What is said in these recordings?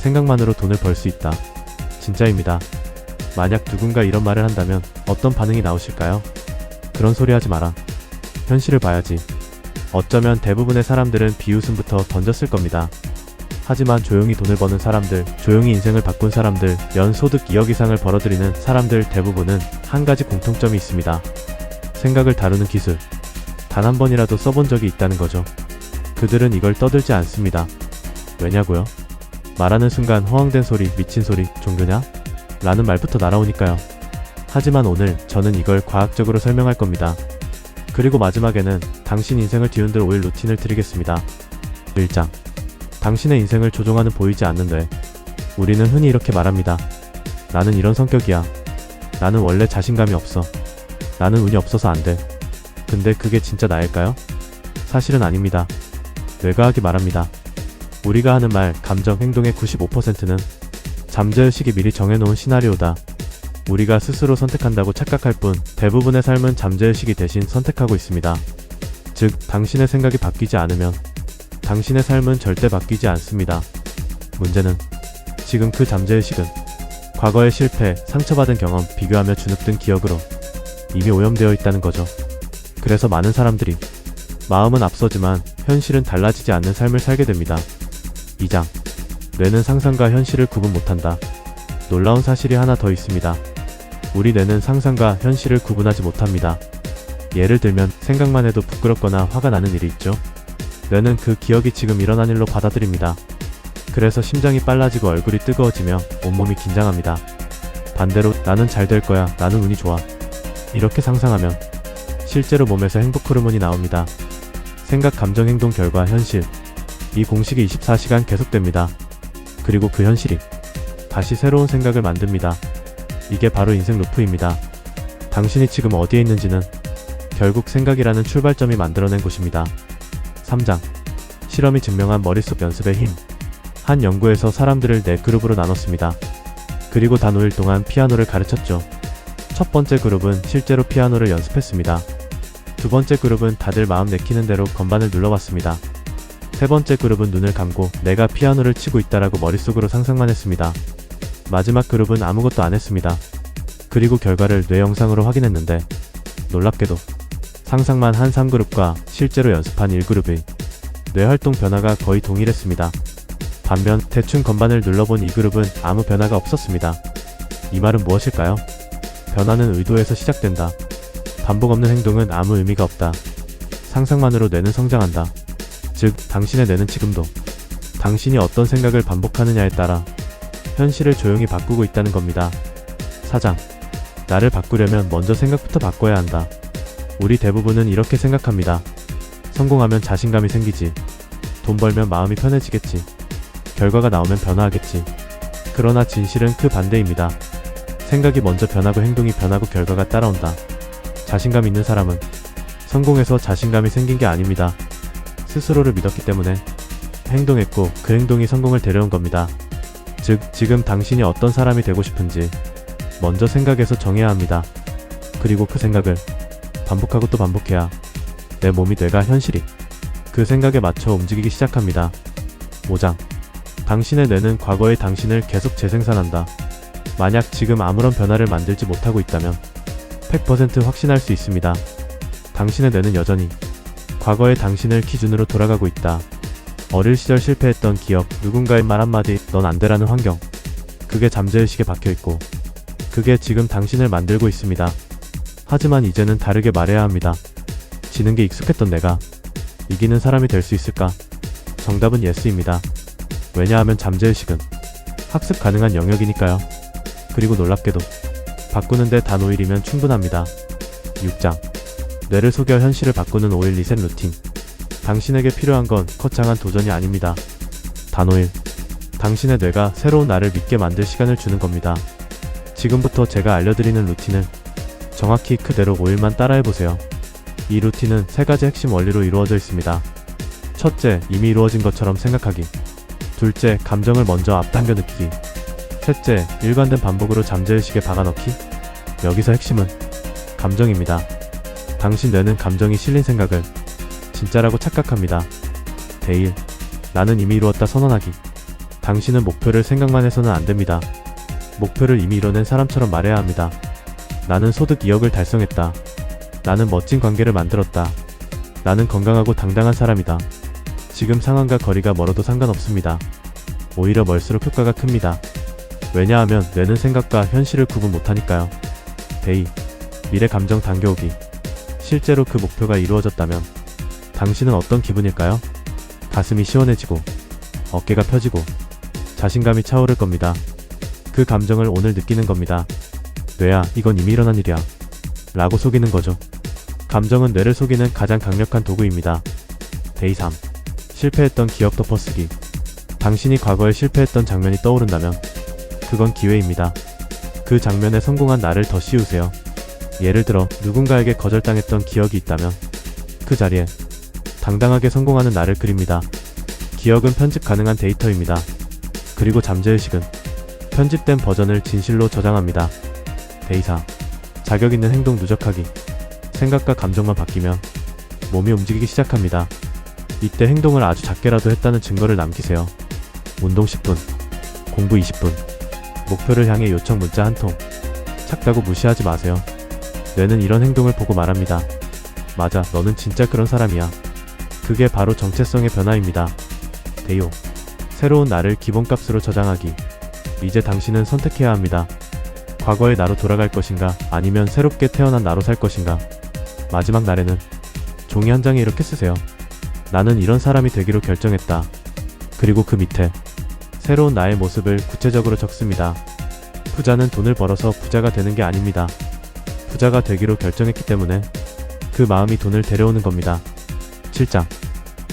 생각만으로 돈을 벌 수 있다. 진짜입니다. 만약 누군가 이런 말을 한다면 어떤 반응이 나오실까요? 그런 소리 하지 마라. 현실을 봐야지. 어쩌면 대부분의 사람들은 비웃음부터 던졌을 겁니다. 하지만 조용히 돈을 버는 사람들, 조용히 인생을 바꾼 사람들, 연소득 2억 이상을 벌어들이는 사람들 대부분은 한 가지 공통점이 있습니다. 생각을 다루는 기술. 단 한 번이라도 써본 적이 있다는 거죠. 그들은 이걸 떠들지 않습니다. 왜냐고요? 말하는 순간 허황된 소리, 미친 소리, 종교냐? 라는 말부터 날아오니까요. 하지만 오늘 저는 이걸 과학적으로 설명할 겁니다. 그리고 마지막에는 당신 인생을 뒤흔들 5일 루틴을 드리겠습니다. 1장. 당신의 인생을 조종하는 보이지 않는 뇌. 우리는 흔히 이렇게 말합니다. 나는 이런 성격이야. 나는 원래 자신감이 없어. 나는 운이 없어서 안 돼. 근데 그게 진짜 나일까요? 사실은 아닙니다. 뇌과학이 말합니다. 우리가 하는 말, 감정, 행동의 95%는 잠재의식이 미리 정해놓은 시나리오다. 우리가 스스로 선택한다고 착각할 뿐 대부분의 삶은 잠재의식이 대신 선택하고 있습니다. 즉, 당신의 생각이 바뀌지 않으면 당신의 삶은 절대 바뀌지 않습니다. 문제는 지금 그 잠재의식은 과거의 실패, 상처받은 경험, 비교하며 주눅든 기억으로 이미 오염되어 있다는 거죠. 그래서 많은 사람들이 마음은 앞서지만 현실은 달라지지 않는 삶을 살게 됩니다. 2장. 뇌는 상상과 현실을 구분 못한다. 놀라운 사실이 하나 더 있습니다. 우리 뇌는 상상과 현실을 구분하지 못합니다. 예를 들면 생각만 해도 부끄럽거나 화가 나는 일이 있죠. 뇌는 그 기억이 지금 일어난 일로 받아들입니다. 그래서 심장이 빨라지고 얼굴이 뜨거워지며 온몸이 긴장합니다. 반대로 나는 잘 될 거야, 나는 운이 좋아, 이렇게 상상하면 실제로 몸에서 행복 호르몬이 나옵니다. 생각, 감정, 행동, 결과, 현실. 이 공식이 24시간 계속됩니다. 그리고 그 현실이 다시 새로운 생각을 만듭니다. 이게 바로 인생 루프입니다. 당신이 지금 어디에 있는지는 결국 생각이라는 출발점이 만들어낸 곳입니다. 3장. 실험이 증명한 머릿속 연습의 힘. 한 연구에서 사람들을 4그룹으로 나눴습니다. 그리고 단 5일 동안 피아노를 가르쳤죠. 첫 번째 그룹은 실제로 피아노를 연습했습니다. 두 번째 그룹은 다들 마음 내키는 대로 건반을 눌러봤습니다. 세 번째 그룹은 눈을 감고 내가 피아노를 치고 있다라고 머릿속으로 상상만 했습니다. 마지막 그룹은 아무것도 안 했습니다. 그리고 결과를 뇌 영상으로 확인했는데 놀랍게도 상상만 한 3그룹과 실제로 연습한 1그룹의 뇌 활동 변화가 거의 동일했습니다. 반면 대충 건반을 눌러본 2그룹은 아무 변화가 없었습니다. 이 말은 무엇일까요? 변화는 의도에서 시작된다. 반복 없는 행동은 아무 의미가 없다. 상상만으로 뇌는 성장한다. 즉, 당신의 뇌는 지금도 당신이 어떤 생각을 반복하느냐에 따라 현실을 조용히 바꾸고 있다는 겁니다. 4장. 나를 바꾸려면 먼저 생각부터 바꿔야 한다. 우리 대부분은 이렇게 생각합니다. 성공하면 자신감이 생기지. 돈 벌면 마음이 편해지겠지. 결과가 나오면 변화하겠지. 그러나 진실은 그 반대입니다. 생각이 먼저 변하고 행동이 변하고 결과가 따라온다. 자신감 있는 사람은 성공해서 자신감이 생긴 게 아닙니다. 스스로를 믿었기 때문에 행동했고 그 행동이 성공을 데려온 겁니다. 즉, 지금 당신이 어떤 사람이 되고 싶은지 먼저 생각해서 정해야 합니다. 그리고 그 생각을 반복하고 또 반복해야 내 몸이, 뇌가, 현실이 그 생각에 맞춰 움직이기 시작합니다. 5장. 당신의 뇌는 과거의 당신을 계속 재생산한다. 만약 지금 아무런 변화를 만들지 못하고 있다면 100% 확신할 수 있습니다. 당신의 뇌는 여전히 과거의 당신을 기준으로 돌아가고 있다. 어릴 시절 실패했던 기억, 누군가의 말 한마디, 넌 안 돼라는 환경. 그게 잠재의식에 박혀있고 그게 지금 당신을 만들고 있습니다. 하지만 이제는 다르게 말해야 합니다. 지는 게 익숙했던 내가 이기는 사람이 될 수 있을까? 정답은 예스입니다. 왜냐하면 잠재의식은 학습 가능한 영역이니까요. 그리고 놀랍게도 바꾸는데 단 5일이면 충분합니다. 6장. 뇌를 속여 현실을 바꾸는 5일 리셋 루틴. 당신에게 필요한 건 거창한 도전이 아닙니다. 단 5일. 당신의 뇌가 새로운 나를 믿게 만들 시간을 주는 겁니다. 지금부터 제가 알려드리는 루틴을 정확히 그대로 5일만 따라해보세요. 이 루틴은 3가지 핵심 원리로 이루어져 있습니다. 첫째, 이미 이루어진 것처럼 생각하기. 둘째, 감정을 먼저 앞당겨 느끼기. 셋째, 일관된 반복으로 잠재의식에 박아넣기. 여기서 핵심은 감정입니다. 당신 뇌는 감정이 실린 생각을 진짜라고 착각합니다. 대1. 나는 이미 이루었다 선언하기. 당신은 목표를 생각만 해서는 안 됩니다. 목표를 이미 이뤄낸 사람처럼 말해야 합니다. 나는 소득 2억을 달성했다. 나는 멋진 관계를 만들었다. 나는 건강하고 당당한 사람이다. 지금 상황과 거리가 멀어도 상관없습니다. 오히려 멀수록 효과가 큽니다. 왜냐하면 뇌는 생각과 현실을 구분 못하니까요. 데이, 미래 감정 당겨오기. 실제로 그 목표가 이루어졌다면 당신은 어떤 기분일까요? 가슴이 시원해지고 어깨가 펴지고 자신감이 차오를 겁니다. 그 감정을 오늘 느끼는 겁니다. 뇌야, 이건 이미 일어난 일이야 라고 속이는 거죠. 감정은 뇌를 속이는 가장 강력한 도구입니다. 데이 3. 실패했던 기억 덮어쓰기. 당신이 과거에 실패했던 장면이 떠오른다면 그건 기회입니다. 그 장면에 성공한 나를 더 씌우세요. 예를 들어 누군가에게 거절당했던 기억이 있다면 그 자리에 당당하게 성공하는 나를 그립니다. 기억은 편집 가능한 데이터입니다. 그리고 잠재의식은 편집된 버전을 진실로 저장합니다. 데이 4. 자격 있는 행동 누적하기. 생각과 감정만 바뀌면 몸이 움직이기 시작합니다. 이때 행동을 아주 작게라도 했다는 증거를 남기세요. 운동 10분, 공부 20분, 목표를 향해 요청 문자 한 통. 작다고 무시하지 마세요. 뇌는 이런 행동을 보고 말합니다. 맞아, 너는 진짜 그런 사람이야. 그게 바로 정체성의 변화입니다. 데이 5. 새로운 나를 기본값으로 저장하기. 이제 당신은 선택해야 합니다. 과거의 나로 돌아갈 것인가, 아니면 새롭게 태어난 나로 살 것인가. 마지막 날에는 종이 한 장에 이렇게 쓰세요. 나는 이런 사람이 되기로 결정했다. 그리고 그 밑에 새로운 나의 모습을 구체적으로 적습니다. 부자는 돈을 벌어서 부자가 되는 게 아닙니다. 부자가 되기로 결정했기 때문에 그 마음이 돈을 데려오는 겁니다. 7장.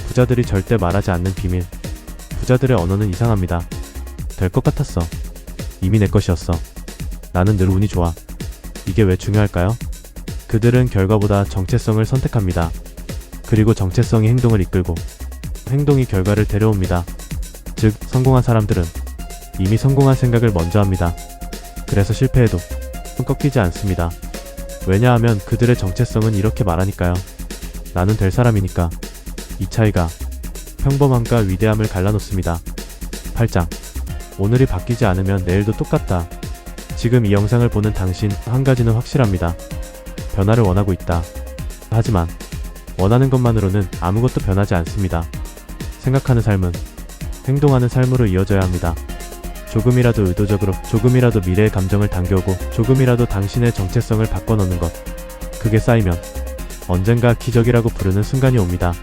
부자들이 절대 말하지 않는 비밀. 부자들의 언어는 이상합니다. 될 것 같았어. 이미 내 것이었어. 나는 늘 운이 좋아. 이게 왜 중요할까요? 그들은 결과보다 정체성을 선택합니다. 그리고 정체성이 행동을 이끌고 행동이 결과를 데려옵니다. 즉, 성공한 사람들은 이미 성공한 생각을 먼저 합니다. 그래서 실패해도 꺾이지 않습니다. 왜냐하면 그들의 정체성은 이렇게 말하니까요. 나는 될 사람이니까. 이 차이가 평범함과 위대함을 갈라놓습니다. 8장. 오늘이 바뀌지 않으면 내일도 똑같다. 지금 이 영상을 보는 당신, 한 가지는 확실합니다. 변화를 원하고 있다. 하지만 원하는 것만으로는 아무것도 변하지 않습니다. 생각하는 삶은 행동하는 삶으로 이어져야 합니다. 조금이라도 의도적으로, 조금이라도 미래의 감정을 당겨오고, 조금이라도 당신의 정체성을 바꿔놓는 것. 그게 쌓이면 언젠가 기적이라고 부르는 순간이 옵니다.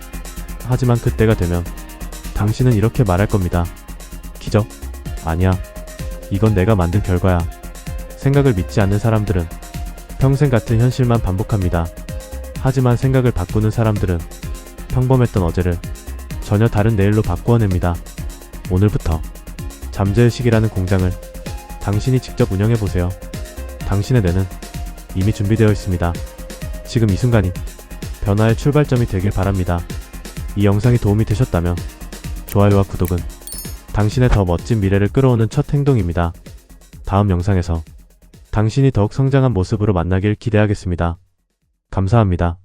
하지만 그때가 되면 당신은 이렇게 말할 겁니다. 기적? 아니야. 이건 내가 만든 결과야. 생각을 믿지 않는 사람들은 평생 같은 현실만 반복합니다. 하지만 생각을 바꾸는 사람들은 평범했던 어제를 전혀 다른 내일로 바꾸어냅니다. 오늘부터 잠재의식이라는 공장을 당신이 직접 운영해보세요. 당신의 뇌는 이미 준비되어 있습니다. 지금 이 순간이 변화의 출발점이 되길 바랍니다. 이 영상이 도움이 되셨다면 좋아요와 구독은 당신의 더 멋진 미래를 끌어오는 첫 행동입니다. 다음 영상에서 당신이 더욱 성장한 모습으로 만나길 기대하겠습니다. 감사합니다.